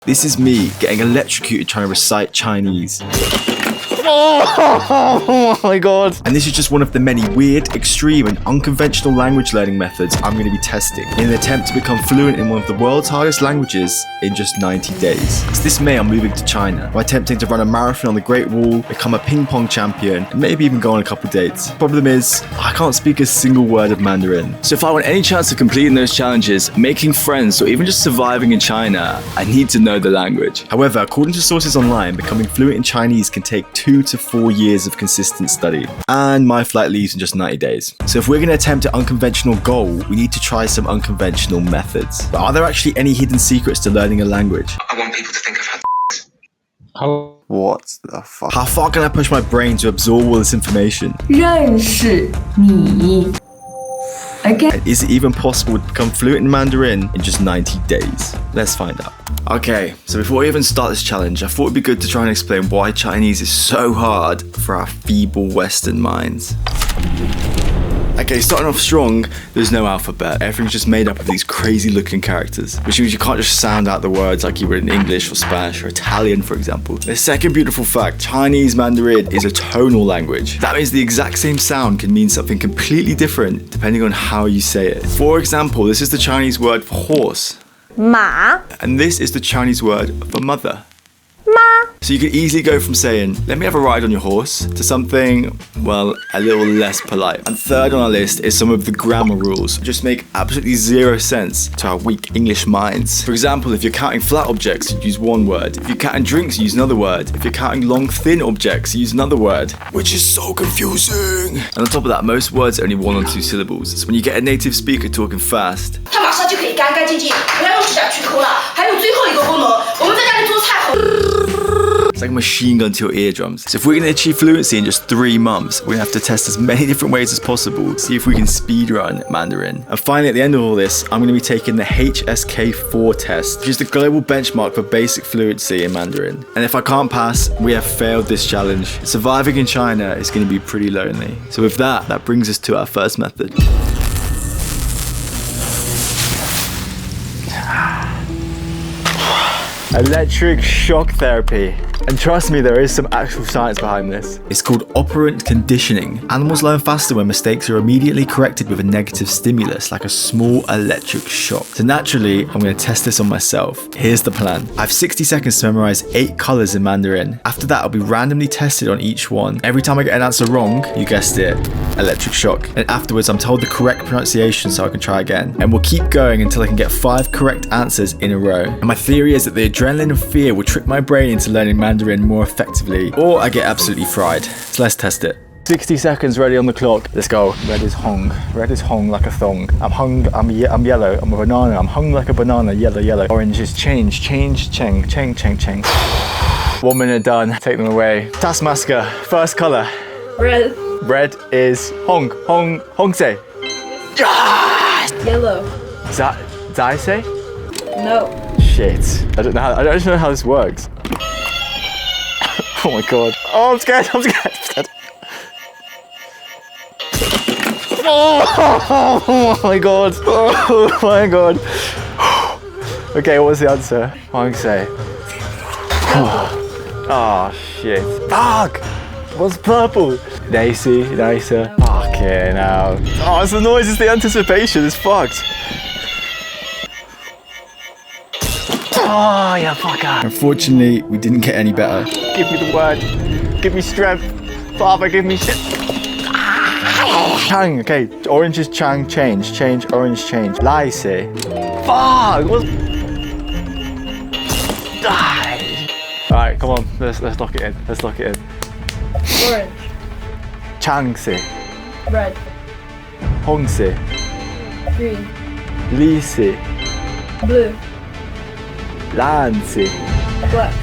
This is me getting electrocuted trying to recite Chinese. Oh my god. And this is just one of the many weird, extreme, and unconventional language learning methods I'm going to be testing in an attempt to become fluent in one of the world's hardest languages in just 90 days. So this May I'm moving to China by attempting to run a marathon on the Great Wall, become a ping pong champion, and maybe even go on a couple dates. Problem is, I can't speak a single word of Mandarin. So if I want any chance of completing those challenges, making friends, or even just surviving in China, I need to know the language. However, according to sources online, becoming fluent in Chinese can take 2 to 4 years of consistent study. And my flight leaves in just 90 days. So if we're going to attempt an unconventional goal, we need to try some unconventional methods. But are there actually any hidden secrets to learning a language? I want people to think I've had What the fuck? How far can I push my brain to absorb all this information? 认识你 Again. And is it even possible to become fluent in Mandarin in just 90 days? Let's find out. Okay, so before we even start this challenge, I thought it'd be good to try and explain why Chinese is so hard for our feeble Western minds. Okay, starting off strong, there's no alphabet. Everything's just made up of these crazy looking characters, which means you can't just sound out the words like you would in English or Spanish or Italian, for example. The second beautiful fact, Chinese Mandarin is a tonal language. That means the exact same sound can mean something completely different depending on how you say it. For example, this is the Chinese word for horse. 马 And this is the Chinese word for mother. 妈 So you could easily go from saying, let me have a ride on your horse, to something, well, a little less polite. And third on our list is some of the grammar rules, which just make absolutely zero sense to our weak English minds. For example, if you're counting flat objects, you'd use one word. If you're counting drinks, you use another word. If you're counting long, thin objects, you use another word, which is so confusing. And on top of that, most words are only 1 or 2 syllables. So when you get a native speaker talking fast, 它马上就可以干干净净，不要用指甲去抠了。还有最后一个功能，我们在家里做菜很。 it's like a machine gun to your eardrums. So if we're going to achieve fluency in just 3 months, we're going to have to test as many different ways as possible, see if we can speedrun Mandarin. And finally, at the end of all this, I'm going to be taking the HSK4 test, which is the global benchmark for basic fluency in Mandarin. And if I can't pass, we have failed this challenge. Surviving in China is going to be pretty lonely. So with that, that brings us to our first method. Electric shock therapy. And trust me, there is some actual science behind this. It's called operant conditioning. Animals learn faster when mistakes are immediately corrected with a negative stimulus, like a small electric shock. So naturally, I'm going to test this on myself. Here's the plan. I have 60 seconds to memorize 8 colors in Mandarin. After that, I'll be randomly tested on each one. Every time I get an answer wrong, you guessed it, electric shock. And afterwards, I'm told the correct pronunciation so I can try again. And we'll keep going until I can get 5 correct answers in a row. And my theory is that the adrenaline and fear will trick my brain into learning Mandarin more effectively, or I get absolutely fried. So let's test it. 60 seconds ready on the clock. Let's go. Red is hung. Red is hung like a thong. I'm hung, I'm yellow. I'm a banana. I'm hung like a banana. Yellow, yellow. Orange is change, change, cheng, cheng, cheng, cheng. 1 minute done. Take them away. Taskmaster, first color. Red Red is hong, hong, hongse. Yellow Zai say? No Shit. I don't know how this works. Oh my god. Oh, I'm scared. I'm scared. Oh my god. Oh my god. Okay, what was the answer? Hongse. Oh shit. Fuck! What's purple? Nacy, nicer. Fucking hell. Oh, it's the noise, it's the anticipation, it's fucked. Oh, yeah, fucker. Unfortunately, we didn't get any better. Give me the word. Give me strength. Father, give me shit. Chang, okay. Orange is Chang, change. Change, orange, change. Lai say. Fuck! What? Alright, come on. Let's lock it in. Let's lock it in. Orange Chang say. Red Hong say. Green Li say. Blue Lan say. Black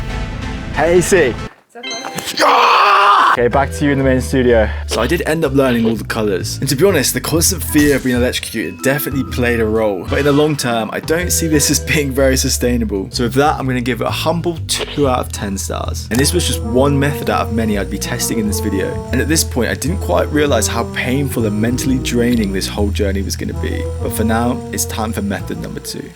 Hey say. Is that fine? Okay, back to you in the main studio. So I did end up learning all the colours. And to be honest, the constant fear of being electrocuted definitely played a role. But in the long term, I don't see this as being very sustainable. So with that, I'm going to give it a humble 2 out of 10 stars. And this was just one method out of many I'd be testing in this video. And at this point, I didn't quite realise how painful and mentally draining this whole journey was going to be. But for now, it's time for method number 2.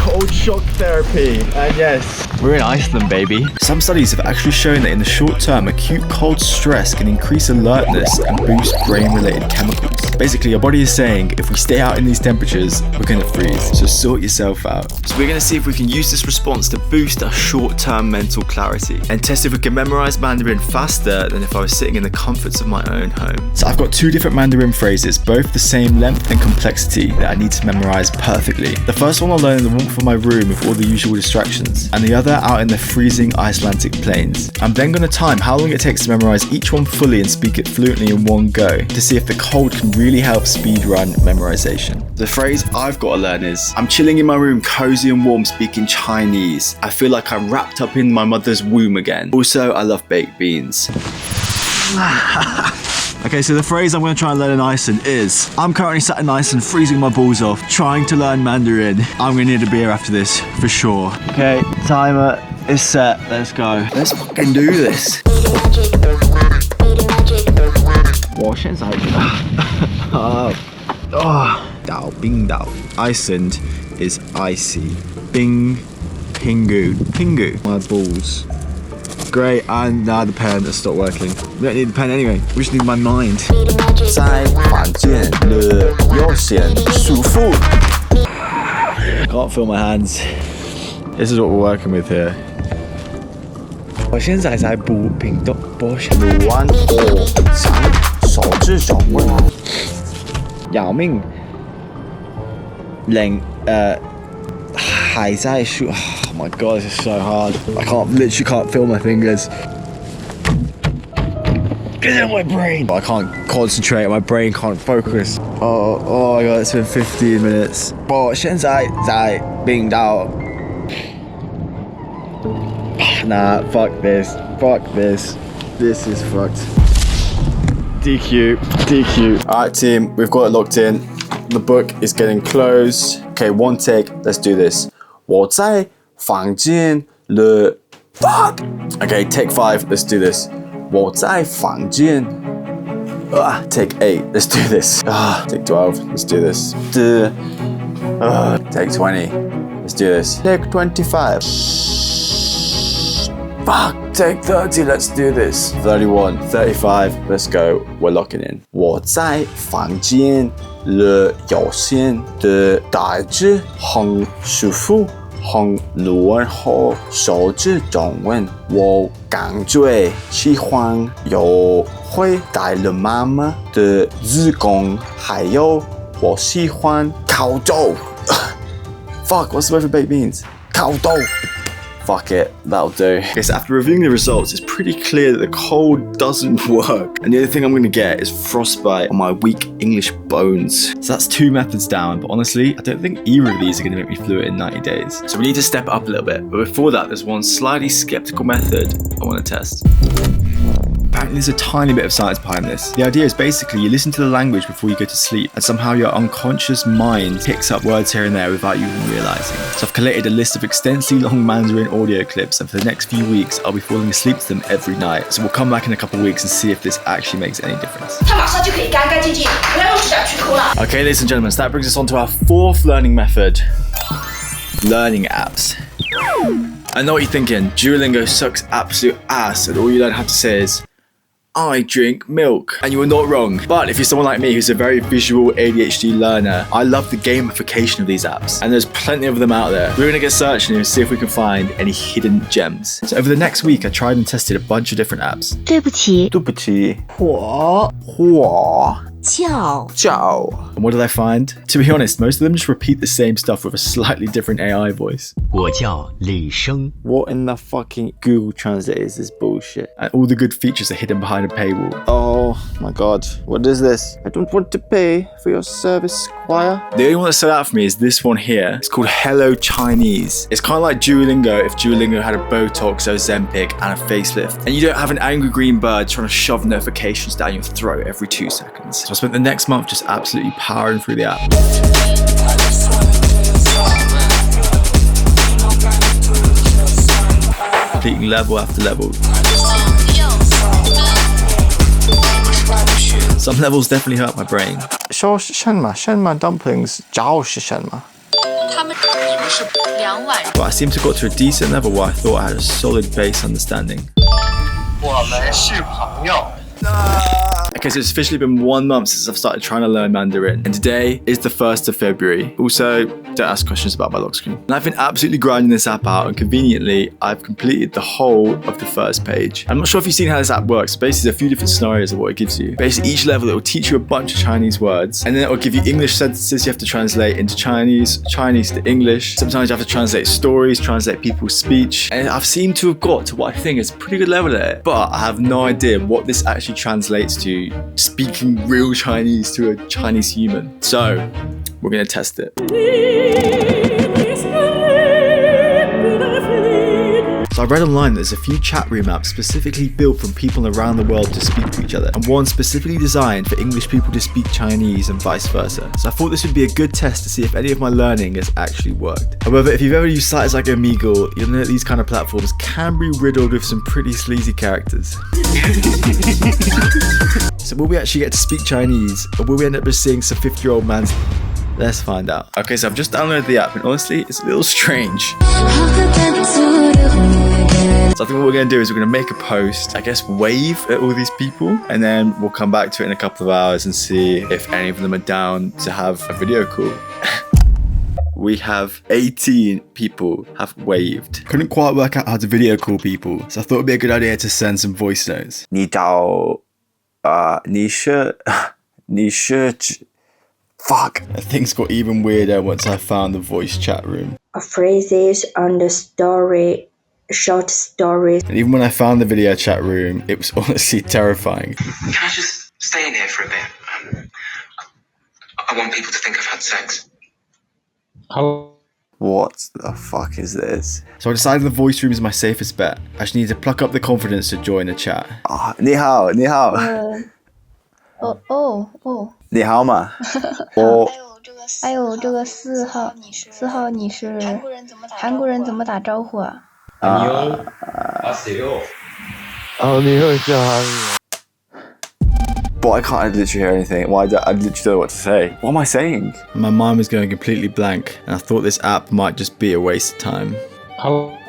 cold shock therapy. And yes, we're in Iceland, baby. Some studies have actually shown that in the short term, acute cold stress can increase alertness and boost brain-related chemicals. Basically, your body is saying, if we stay out in these temperatures, we're gonna freeze. So sort yourself out. So we're gonna see if we can use this response to boost our short-term mental clarity and test if we can memorize Mandarin faster than if I was sitting in the comforts of my own home. So I've got two different Mandarin phrases, both the same length and complexity, that I need to memorize perfectly. The first one I'll learn in the warmth of my room with all the usual distractions, and the other out in the freezing Icelandic plains. I'm then gonna time how long it takes to memorize each one fully and speak it fluently in one go to see if the cold can really help speedrun memorization. The phrase I've got to learn is, I'm chilling in my room cozy and warm speaking Chinese. I feel like I'm wrapped up in my mother's womb again. Also, I love baked beans. Okay, so the phrase I'm going to try and learn in Iceland is, I'm currently sat in Iceland freezing my balls off, trying to learn Mandarin. I'm going to need a beer after this, for sure. Okay, timer is set. Let's go. Let's fucking do this. 我现在岛冰岛 Iceland is icy. Bing pingu. Pingu. My balls. Great, and now the pen has stopped working. We don't need the pen anyway, we just need my mind. 在房间里悠闲舒服. Can't feel my hands. This is what we're working with here. 我现在在不平的波士鲁湾国产手指中文姚明冷还在数 Oh my god, this is so hard. I literally can't feel my fingers. Get out of my brain. I can't concentrate, my brain can't focus. Oh my god, it's been 15 minutes. 我现在在冰岛 Nah, fuck this. This is fucked. DQ. Alright team, we've got it locked in. The book is getting closed. Okay, one take, let's do this. 我在房间里 Fuck! Okay, take 5, let's do this. 我在房间 Take 8, let's do this. Take 12, let's do this. Take 20, let's do this. Take 25. Fuck, take 30, let's do this. 31, 35, let's go. We're locking in. 我在房间里悠闲的待着，很舒服，很暖和，说着中文。我感觉喜欢又会带了妈妈的子宫，还有我喜欢烤豆。Fuck, what's the word for baked beans? 烤豆。Fuck it, that'll do. Okay, so after reviewing the results, it's pretty clear that the cold doesn't work. And the only thing I'm going to get is frostbite on my weak English bones. So that's 2 methods down, but honestly, I don't think either of these are going to make me fluent in 90 days. So we need to step it up a little bit. But before that, there's one slightly skeptical method I want to test. Apparently there's a tiny bit of science behind this. The idea is basically you listen to the language before you go to sleep, and somehow your unconscious mind picks up words here and there without you even realizing. So I've collated a list of extensively long Mandarin audio clips, and for the next few weeks I'll be falling asleep to them every night. So we'll come back in a couple of weeks and see if this actually makes any difference. Okay, ladies and gentlemen, so that brings us on to our 4th learning method. Learning apps. I know what you're thinking, Duolingo sucks absolute ass and all you don't have to say is I drink milk. And you are not wrong. But if you're someone like me who's a very visual ADHD learner, I love the gamification of these apps. And there's plenty of them out there. We're going to get searching and see if we can find any hidden gems. So over the next week, I tried and tested a bunch of different apps. 对不起，对不起，我叫 And what did I find? To be honest, most of them just repeat the same stuff with a slightly different AI voice. 我叫李生。 What in the fucking Google Translate is this bullshit? And all the good features are hidden behind a paywall. Oh my god, what is this? I don't want to pay for your service, Squire. The only one that stood out for me is this one here. It's called Hello Chinese. It's kind of like Duolingo if Duolingo had a Botox, Ozempic, and a facelift. And you don't have an angry green bird trying to shove notifications down your throat every 2 seconds. So I spent the next month just absolutely powering through the app. Completing level after level. Some levels definitely hurt my brain. 说什么dumplings 叫是什么？他们 But I seem to have got to a decent level where I thought I had a solid base understanding. Okay, so it's officially been 1 month since I've started trying to learn Mandarin, and today is the 1st of February. Also, don't ask questions about my lock screen. And I've been absolutely grinding this app out, and conveniently, I've completed the whole of the first page. I'm not sure if you've seen how this app works. Basically, there's a few different scenarios of what it gives you. Basically, each level, it will teach you a bunch of Chinese words, and then it will give you English sentences you have to translate into Chinese, Chinese to English. Sometimes you have to translate stories, translate people's speech, and I've seemed to have got to what I think is a pretty good level at it, but I have no idea what this actually translates to speaking real Chinese to a Chinese human. So, we're gonna test it. So I read online that there's a few chat room apps specifically built from people around the world to speak to each other, and one specifically designed for English people to speak Chinese and vice versa. So I thought this would be a good test to see if any of my learning has actually worked. However, if you've ever used sites like Omegle, you'll know that these kind of platforms can be riddled with some pretty sleazy characters. So will we actually get to speak Chinese, or will we end up just seeing some 50-year-old man's... Let's find out. Okay, so I've just downloaded the app, and honestly, it's a little strange. So I think what we're going to do is we're going to make a post, I guess wave at all these people, and then we'll come back to it in a couple of hours and see if any of them are down to have a video call. We have 18 people have waved. Couldn't quite work out how to video call people, so I thought it'd be a good idea to send some voice notes. 你是 Fuck. Things got even weirder once I found the voice chat room. Phrases and short stories. And even when I found the video chat room, it was honestly terrifying. Can I just stay in here for a bit? I want people to think I've had sex. What the fuck is this? So I decided the voice room is my safest bet. I just need to pluck up the confidence to join the chat. 你好，你好。你好吗？哎呦，这个4号你是韩国人怎么打招呼啊？你好，是韩语。 But I can't literally hear anything. Well, I literally don't know what to say. What am I saying? My mind was going completely blank, and I thought this app might just be a waste of time.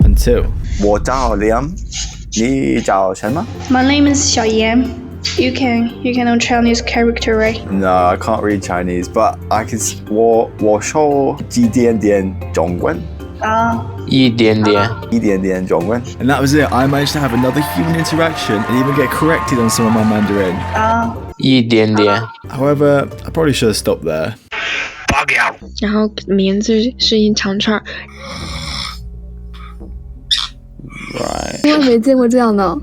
Until 我叫 Liam， 你叫什么？ My name is 小严。You can know Chinese character, right? No, I can't read Chinese, but I can. 我说一点点中文。一点点中文。And that was it. I managed to have another human interaction and even get corrected on some of my Mandarin. 一点点。However, I probably should have stopped there. 然后名字是一长串。 Right. 我没见过这样的。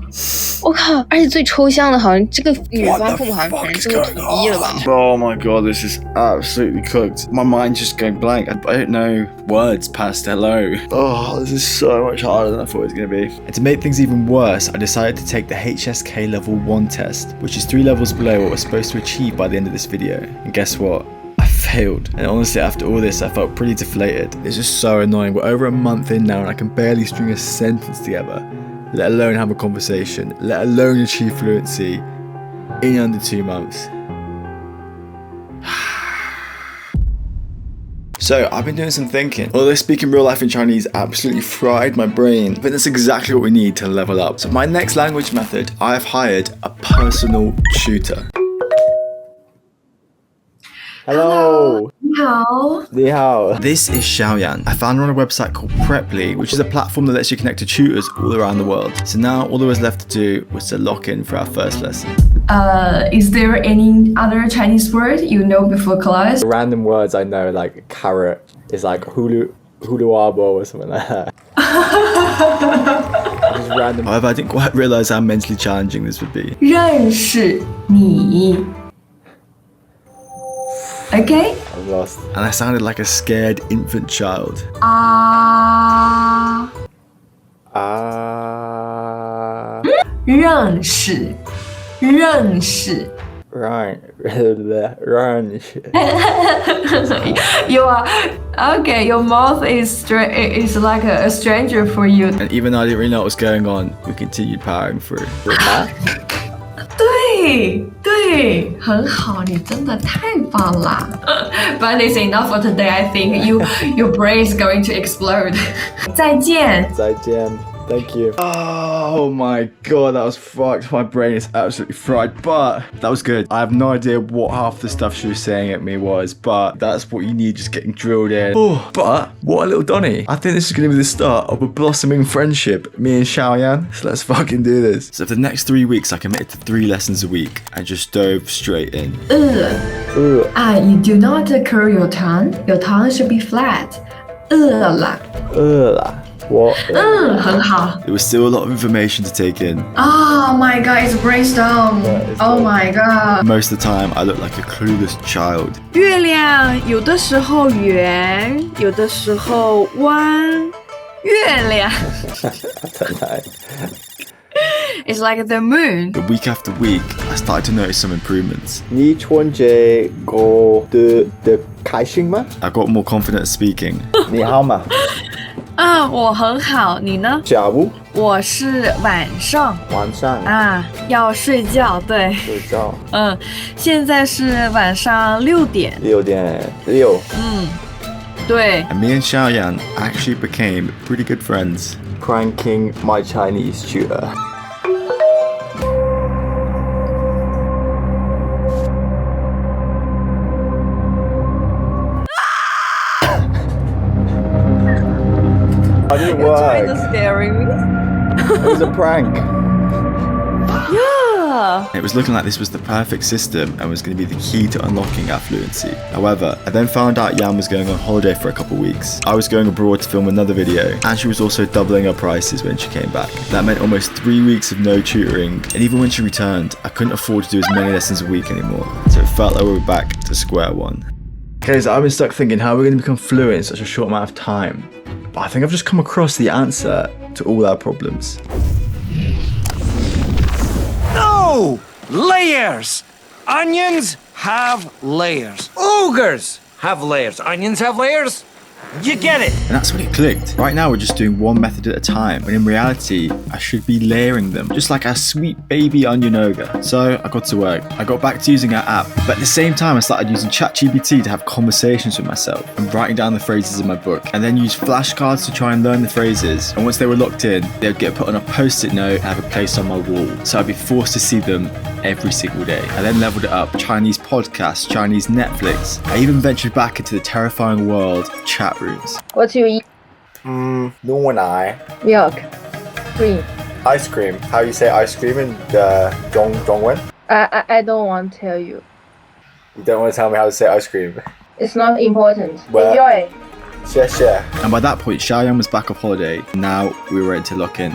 我靠！而且最抽象的，好像这个语方父母好像反正这么统一了吧 ？Oh my god, this is absolutely cooked. My mind's just going blank. I don't know words past hello. Oh, this is so much harder than I thought it was going to be. And to make things even worse, I decided to take the HSK level 1 test, which is 3 levels below what we're supposed to achieve by the end of this video. And guess what? I failed. And honestly, after all this, I felt pretty deflated. It's just so annoying. We're over a month in now and I can barely string a sentence together, let alone have a conversation, let alone achieve fluency in under 2 months. So, I've been doing some thinking. Although speaking real life in Chinese absolutely fried my brain, but that's exactly what we need to level up. So my next language method, I've hired a personal tutor. Hello. 你好。你好. This is Xiaoyan. I found her on a website called Preply, which is a platform that lets you connect to tutors all around the world. So now all there was left to do was to lock in for our first lesson. Is there any other Chinese word you know before class? Random words I know, like carrot, is like huluabo or something like that. Just random. However, I didn't quite realize how mentally challenging this would be. 认识你 Okay? I'm lost. And I sounded like a scared infant child. Ah. 认识 Right. You are okay. Your mouth is like a stranger for you. And even though I didn't really know what was going on, we continued powering through. 对，对，很好，你真的太棒了。But it's enough for today. I think your brain is going to explode. 再见。再见. Thank you. Oh my god, that was fucked. My brain is absolutely fried, but that was good. I have no idea what half the stuff she was saying at me was, but that's what you need, just getting drilled in. Oh, but what a little Donny. I think this is going to be the start of a blossoming friendship, me and Xiaoyan. So let's fucking do this. So for the next 3 weeks, I committed to 3 lessons a week and just dove straight in. You do not curl your tongue. Your tongue should be flat. 饿了。What? 很好。 There was still a lot of information to take in. Oh my god, it's brainstorm. Oh my god. Most of the time, I looked like a clueless child. 月亮有的时候圆，有的时候弯。月亮。It's like the moon. But week after week, I started to notice some improvements. 你春节过得开心吗？ I got more confident at speaking. 你好吗？我很好，你呢？下午。我是晚上。晚上。要睡觉，对。睡觉。现在是晚上6点。6:06。对。 And me and Xiaoyan actually became pretty good friends. Pranking my Chinese tutor. I didn't work. You're trying to scare me. It was a prank. Yeah. It was looking like this was the perfect system and was going to be the key to unlocking our fluency. However, I then found out Yan was going on holiday for a couple weeks. I was going abroad to film another video, and she was also doubling her prices when she came back. That meant almost 3 weeks of no tutoring, and even when she returned, I couldn't afford to do as many lessons a week anymore, so it felt like we were back to square one. Okay, so I've been stuck thinking how we're going to become fluent in such a short amount of time. But I think I've just come across the answer to all our problems. No! Layers! Onions have layers. Ogres have layers. Onions have layers. You get it. And that's when it clicked. Right now we're just doing one method at a time, when in reality, I should be layering them, just like our sweet baby onion ogre. So I got to work. I got back to using our app, but at the same time I started using ChatGPT to have conversations with myself and writing down the phrases in my book, and then use flashcards to try and learn the phrases. And once they were locked in, they would get put on a post-it note and have a place on my wall, so I'd be forced to see them every single day. I then leveled it up: Chinese podcasts, Chinese Netflix. I even ventured back into the terrifying world of chat rooms. What's your eat? No and I. Milk. Cream. Ice cream. How you say ice cream in Zhongwen? I don't want to tell you. You don't want to tell me how to say ice cream? It's not important. Well, enjoy. Share. And by that point, Xiaoyan was back off holiday. Now we were ready to lock in.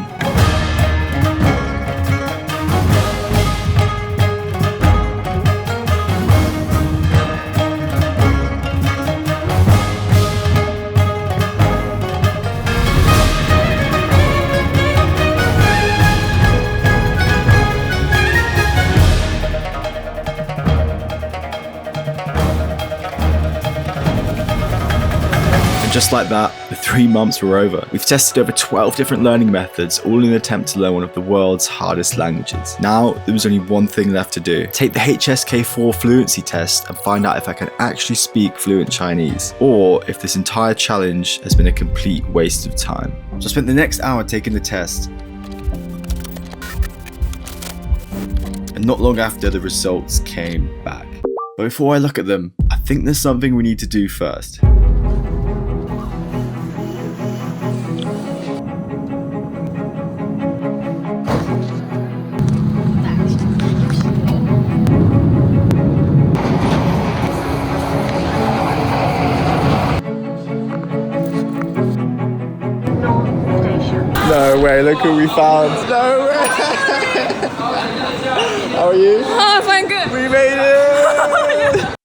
Just like that, the 3 months were over. We've tested over 12 different learning methods, all in an attempt to learn one of the world's hardest languages. Now, there was only one thing left to do: take the HSK4 fluency test and find out if I can actually speak fluent Chinese, or if this entire challenge has been a complete waste of time. So I spent the next hour taking the test, and not long after, the results came back. But before I look at them, I think there's something we need to do first. No way, look who we found. No way. How are you? Oh, fine, good. We made it.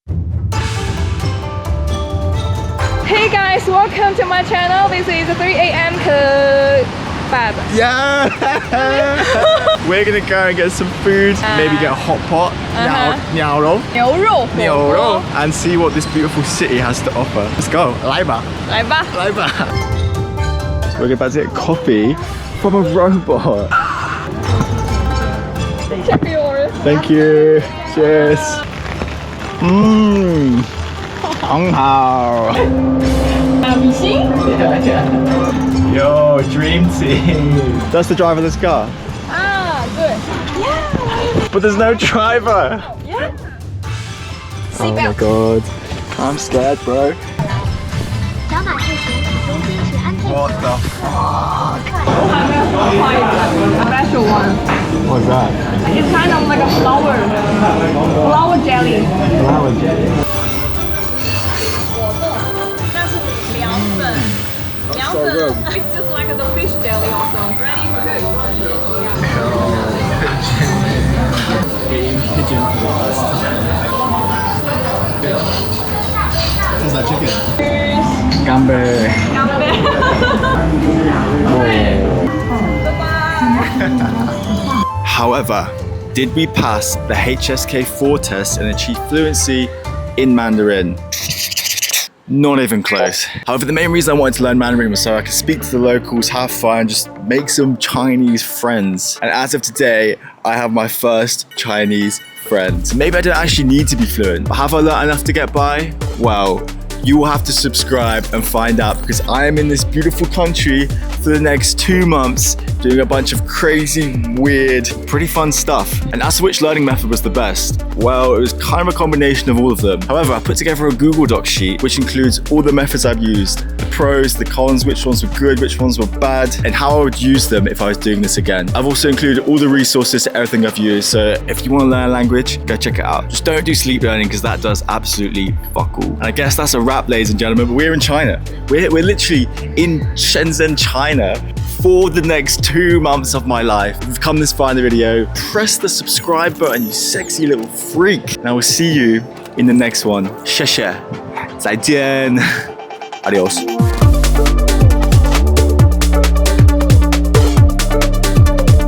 Hey guys, welcome to my channel. This is 3 a.m. kebab. Yeah! We're gonna go and get some food, maybe get a hot pot, 牛肉, and see what this beautiful city has to offer. Let's go. 来吧. We're about to get coffee from a robot. Check yours. Thank you. Cheers. Hong Hao. Yeah. Yo, dream team. That's the driver of this car. Ah, good. Yeah. But there's no driver. Yeah. Oh my god. I'm scared, bro. What the fuck? A special one. What's that? It's kind of like a flower jelly. Flower jelly. So good. It's just like the fish jelly also. Ready for Eating pigeon for the first time. Is that chicken? Gambe. However, did we pass the HSK4 test and achieve fluency in Mandarin? Not even close. However, the main reason I wanted to learn Mandarin was so I could speak to the locals, have fun, just make some Chinese friends. And as of today, I have my first Chinese friend. So maybe I don't actually need to be fluent, but have I learned enough to get by? Well, you will have to subscribe and find out, because I am in this beautiful country for the next 2 months doing a bunch of crazy, weird, pretty fun stuff. And as to which learning method was the best, well, it was kind of a combination of all of them. However, I put together a Google Doc sheet which includes all the methods I've used, the pros, the cons, which ones were good, which ones were bad, and how I would use them if I was doing this again. I've also included all the resources to everything I've used, so if you want to learn a language, go check it out. Just don't do sleep learning, because that does absolutely fuck all. And I guess that's a wrap, ladies and gentlemen, but we're in China. We're literally in Shenzhen, China for the next 2 months of my life. If you've come this far in the video, press the subscribe button, you sexy little freak. And I will see you in the next one. 谢谢，再见，adios.